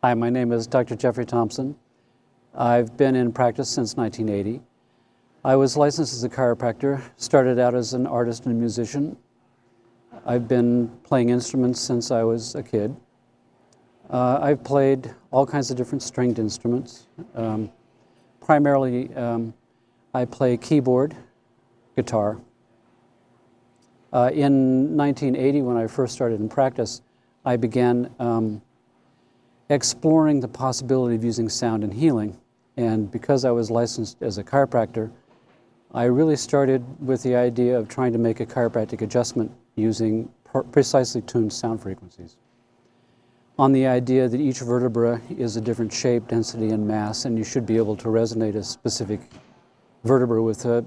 Hi, my name is Dr. Jeffrey Thompson. I've been in practice since 1980. I was licensed as a chiropractor, started out as an artist and musician. I've been playing instruments since I was a kid. I've played all kinds of different stringed instruments. Primarily, I play keyboard, guitar. In 1980, when I first started in practice, I began exploring the possibility of using sound in healing. And because I was licensed as a chiropractor, I really started with the idea of trying to make a chiropractic adjustment using precisely tuned sound frequencies, on the idea that each vertebra is a different shape, density, and mass, and you should be able to resonate a specific vertebra with a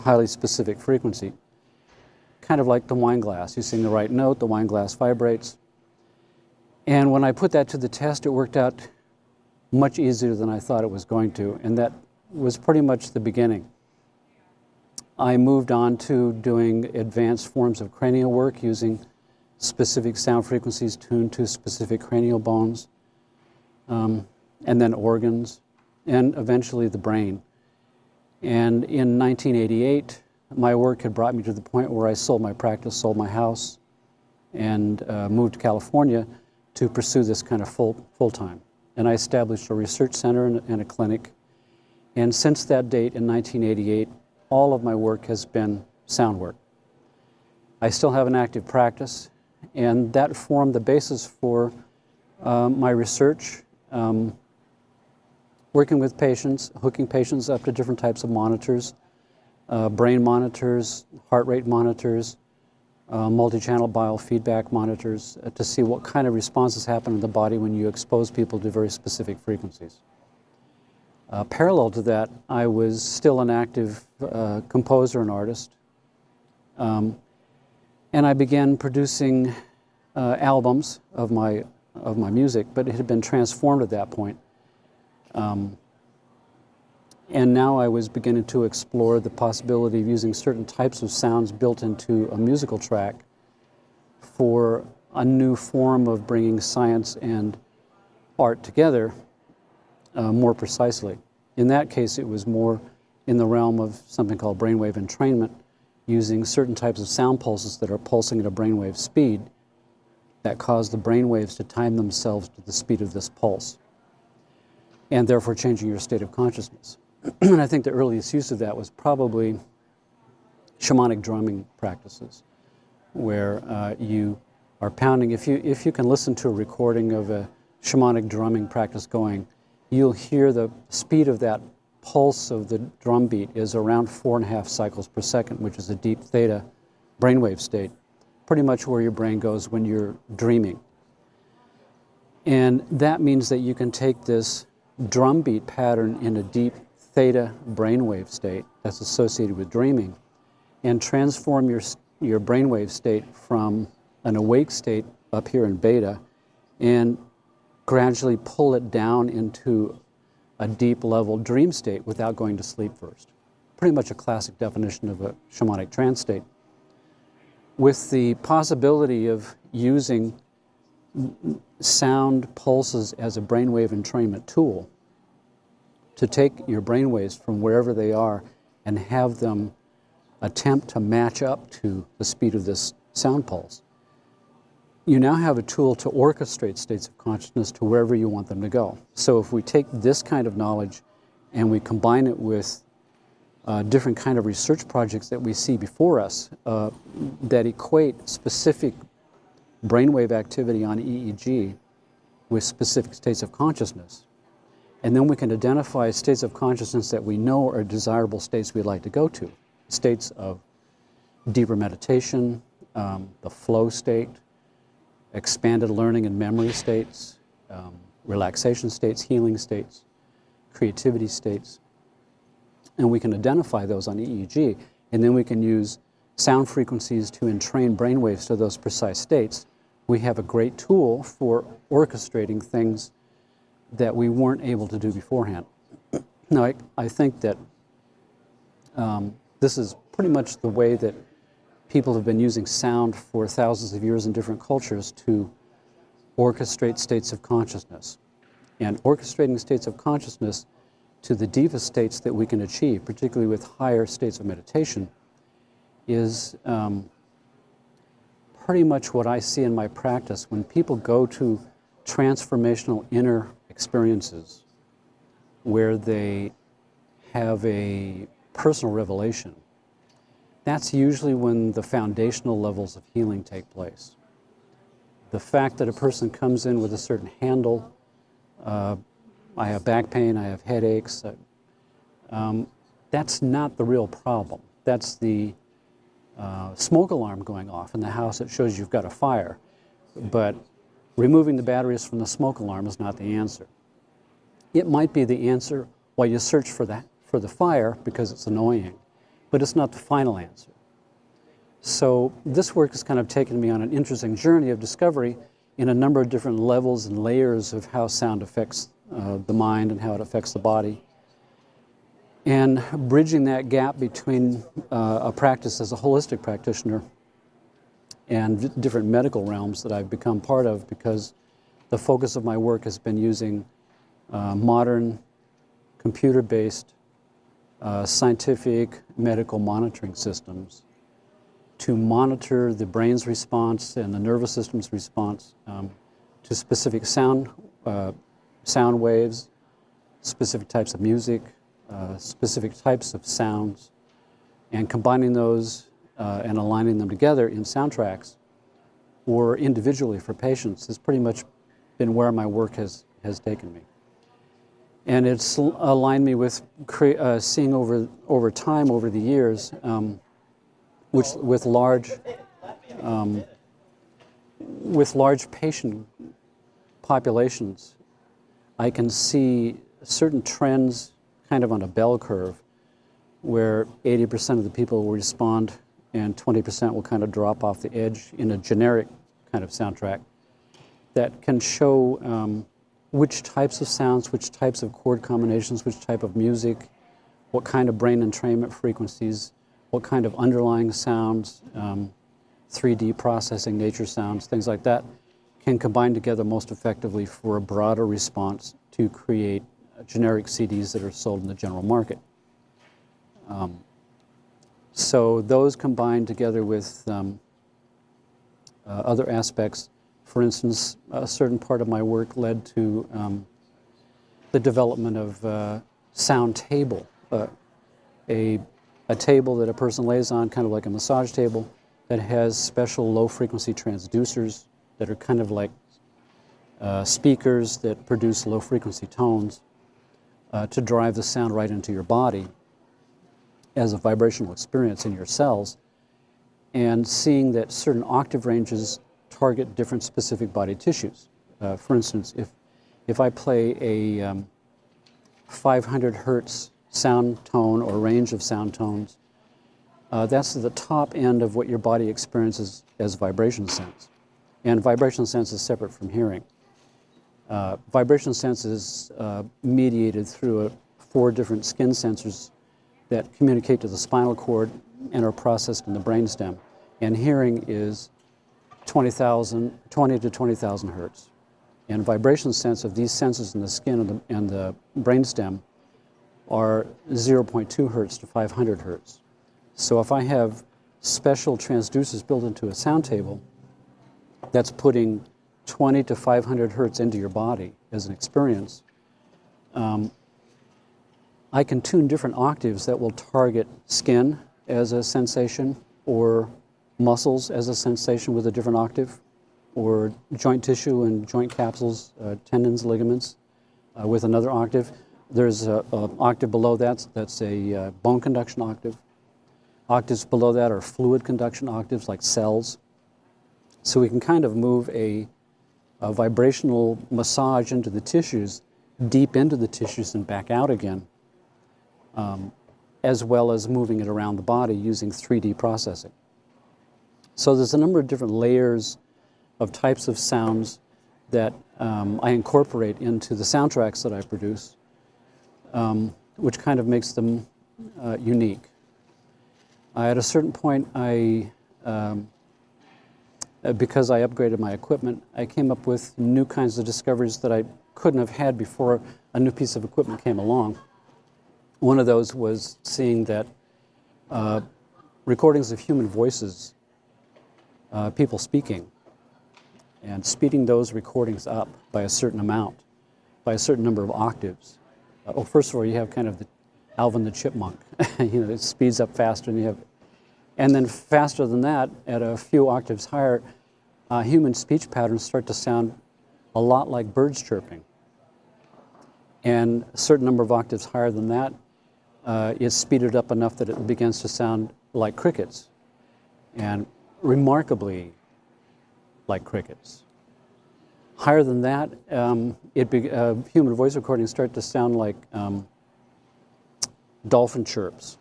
highly specific frequency. Kind of like the wine glass. You sing the right note, the wine glass vibrates. And when I put that to the test, it worked out much easier than I thought it was going to, and that was pretty much the beginning. I moved on to doing advanced forms of cranial work using specific sound frequencies tuned to specific cranial bones, and then organs, and eventually the brain. And in 1988, my work had brought me to the point where I sold my practice, sold my house, and moved to California to pursue this kind of full-time. And I established a research center and a clinic. And since that date in 1988, all of my work has been sound work. I still have an active practice, and that formed the basis for my research, working with patients, hooking patients up to different types of monitors, brain monitors, heart rate monitors, multi-channel biofeedback monitors to see what kind of responses happen in the body when you expose people to very specific frequencies. Parallel to that, I was still an active composer and artist, and I began producing albums of my music, but it had been transformed at that point. And now I was beginning to explore the possibility of using certain types of sounds built into a musical track for a new form of bringing science and art together more precisely. In that case, it was more in the realm of something called brainwave entrainment, using certain types of sound pulses that are pulsing at a brainwave speed that cause the brainwaves to time themselves to the speed of this pulse, and therefore changing your state of consciousness. And I think the earliest use of that was probably shamanic drumming practices, where you are pounding. If you can listen to a recording of a shamanic drumming practice going, you'll hear the speed of that pulse of the drum beat is around 4.5 cycles per second, which is a deep theta brainwave state, pretty much where your brain goes when you're dreaming. And that means that you can take this drum beat pattern in a deep theta brainwave state that's associated with dreaming and transform your brainwave state from an awake state up here in beta and gradually pull it down into a deep level dream state without going to sleep first. Pretty much a classic definition of a shamanic trance state, with the possibility of using sound pulses as a brainwave entrainment tool to take your brainwaves from wherever they are and have them attempt to match up to the speed of this sound pulse. You now have a tool to orchestrate states of consciousness to wherever you want them to go. So if we take this kind of knowledge and we combine it with different kind of research projects that we see before us that equate specific brainwave activity on EEG with specific states of consciousness, and then we can identify states of consciousness that we know are desirable states we'd like to go to. States of deeper meditation, the flow state, expanded learning and memory states, relaxation states, healing states, creativity states. And we can identify those on EEG, and then we can use sound frequencies to entrain brainwaves to those precise states. We have a great tool for orchestrating things that we weren't able to do beforehand. Now, I think that this is pretty much the way that people have been using sound for thousands of years in different cultures to orchestrate states of consciousness. And orchestrating states of consciousness to the deepest states that we can achieve, particularly with higher states of meditation, is pretty much what I see in my practice. When people go to transformational inner experiences where they have a personal revelation, that's usually when the foundational levels of healing take place. The fact that a person comes in with a certain handle, I have back pain, I have headaches, that's not the real problem. That's the smoke alarm going off in the house that shows you've got a fire. But removing the batteries from the smoke alarm is not the answer. It might be the answer while you search for the fire because it's annoying, but it's not the final answer. So this work has kind of taken me on an interesting journey of discovery in a number of different levels and layers of how sound affects the mind and how it affects the body. And bridging that gap between a practice as a holistic practitioner and different medical realms that I've become part of, because the focus of my work has been using modern computer-based scientific medical monitoring systems to monitor the brain's response and the nervous system's response to specific sound waves, specific types of music, specific types of sounds, and combining those and aligning them together in soundtracks or individually for patients has pretty much been where my work has taken me. And it's aligned me with seeing over time, over the years, with large patient populations, I can see certain trends kind of on a bell curve where 80% of the people will respond and 20% will kind of drop off the edge in a generic kind of soundtrack that can show which types of sounds, which types of chord combinations, which type of music, what kind of brain entrainment frequencies, what kind of underlying sounds, 3D processing, nature sounds, things like that, can combine together most effectively for a broader response to create generic CDs that are sold in the general market. So those combined together with other aspects. For instance, a certain part of my work led to the development of sound table, a table that a person lays on, kind of like a massage table, that has special low-frequency transducers that are kind of like speakers that produce low-frequency tones to drive the sound right into your body as a vibrational experience in your cells, and seeing that certain octave ranges target different specific body tissues. For instance, if I play a 500 hertz sound tone or range of sound tones, that's the top end of what your body experiences as vibration sense. And vibration sense is separate from hearing. Vibration sense is mediated through 4 different skin sensors that communicate to the spinal cord and are processed in the brainstem. And hearing is 20 to 20,000 hertz. And vibration sense of these sensors in the skin and the brainstem are 0.2 hertz to 500 hertz. So if I have special transducers built into a sound table that's putting 20 to 500 hertz into your body as an experience, I can tune different octaves that will target skin as a sensation, or muscles as a sensation with a different octave, or joint tissue and joint capsules, tendons, ligaments, with another octave. There's an octave below that, that's a bone conduction octave. Octaves below that are fluid conduction octaves, like cells. So we can kind of move a vibrational massage into the tissues, deep into the tissues and back out again, as well as moving it around the body using 3D processing. So there's a number of different layers of types of sounds that I incorporate into the soundtracks that I produce, which kind of makes them unique. At a certain point, I because I upgraded my equipment, I came up with new kinds of discoveries that I couldn't have had before a new piece of equipment came along. One of those was seeing that recordings of human voices, people speaking, and speeding those recordings up by a certain amount, by a certain number of octaves. First of all, you have kind of the Alvin the Chipmunk. It speeds up faster, and then faster than that, at a few octaves higher, human speech patterns start to sound a lot like birds chirping. And a certain number of octaves higher than that, it's speeded up enough that it begins to sound like crickets, and remarkably like crickets. Higher than that, human voice recordings start to sound like dolphin chirps.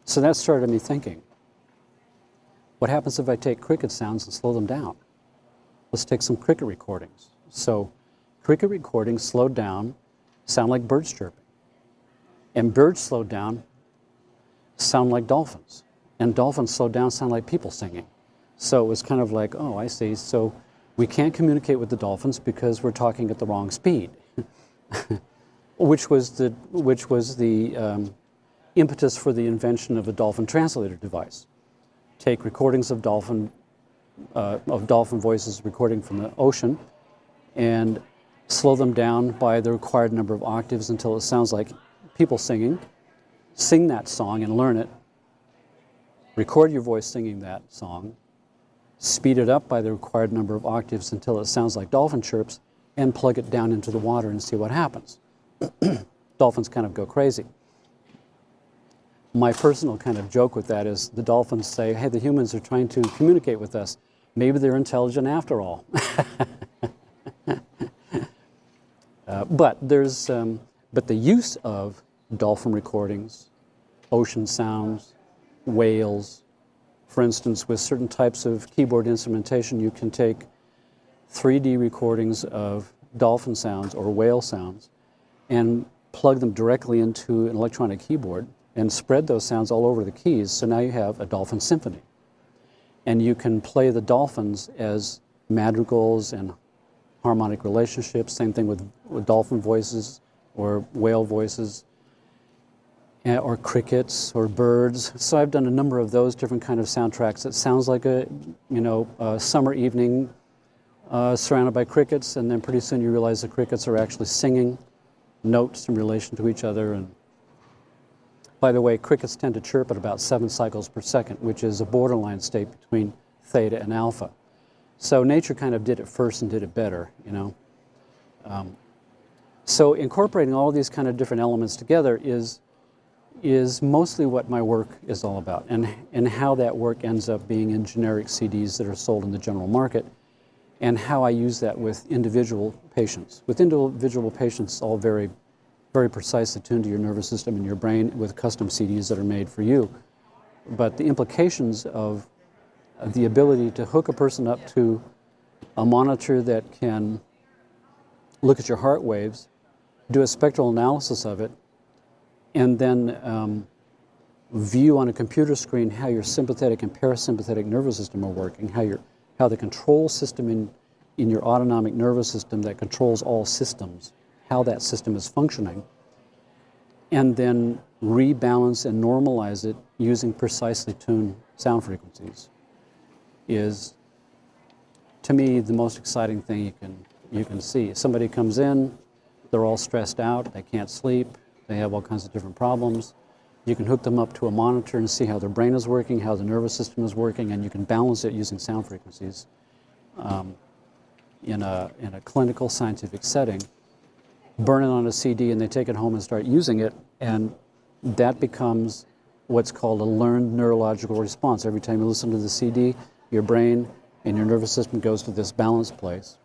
So that started me thinking, what happens if I take cricket sounds and slow them down? Let's take some cricket recordings. So cricket recordings slowed down sound like birds chirping. And birds slowed down sound like dolphins. And dolphins slowed down sound like people singing. So it was kind of like, oh, I see. So we can't communicate with the dolphins because we're talking at the wrong speed, which was the impetus for the invention of a dolphin translator device. Take recordings of dolphin voices recording from the ocean and slow them down by the required number of octaves until it sounds like people singing. Sing that song and learn it. Record your voice singing that song. Speed it up by the required number of octaves until it sounds like dolphin chirps, and plug it down into the water and see what happens. Dolphins kind of go crazy. My personal kind of joke with that is the dolphins say, hey, the humans are trying to communicate with us. Maybe they're intelligent after all. But the use of dolphin recordings, ocean sounds, whales, for instance, with certain types of keyboard instrumentation, you can take 3D recordings of dolphin sounds or whale sounds and plug them directly into an electronic keyboard and spread those sounds all over the keys. So now you have a dolphin symphony. And you can play the dolphins as madrigals and harmonic relationships. Same thing with dolphin voices or whale voices, or crickets or birds. So I've done a number of those different kind of soundtracks. It sounds like a summer evening surrounded by crickets, and then pretty soon you realize the crickets are actually singing notes in relation to each other. And by the way, crickets tend to chirp at about 7 cycles per second, which is a borderline state between theta and alpha. So nature kind of did it first and did it better, So incorporating all these kind of different elements together is mostly what my work is all about, and how that work ends up being in generic CDs that are sold in the general market, and how I use that with individual patients. With individual patients, all very, very precisely tuned to your nervous system and your brain with custom CDs that are made for you. But the implications of the ability to hook a person up to a monitor that can look at your heart waves, do a spectral analysis of it, and then view on a computer screen how your sympathetic and parasympathetic nervous system are working, how the control system in your autonomic nervous system that controls all systems, how that system is functioning, and then rebalance and normalize it using precisely tuned sound frequencies is, to me, the most exciting thing you can see. Somebody comes in, they're all stressed out, they can't sleep, they have all kinds of different problems. You can hook them up to a monitor and see how their brain is working, how the nervous system is working, and you can balance it using sound frequencies in a clinical scientific setting. Burn it on a CD and they take it home and start using it, and that becomes what's called a learned neurological response. Every time you listen to the CD, your brain and your nervous system goes to this balanced place.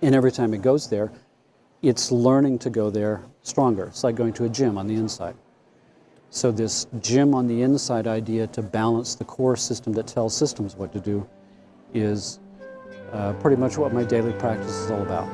And every time it goes there, it's learning to go there stronger. It's like going to a gym on the inside. So this gym on the inside idea to balance the core system that tells systems what to do is pretty much what my daily practice is all about.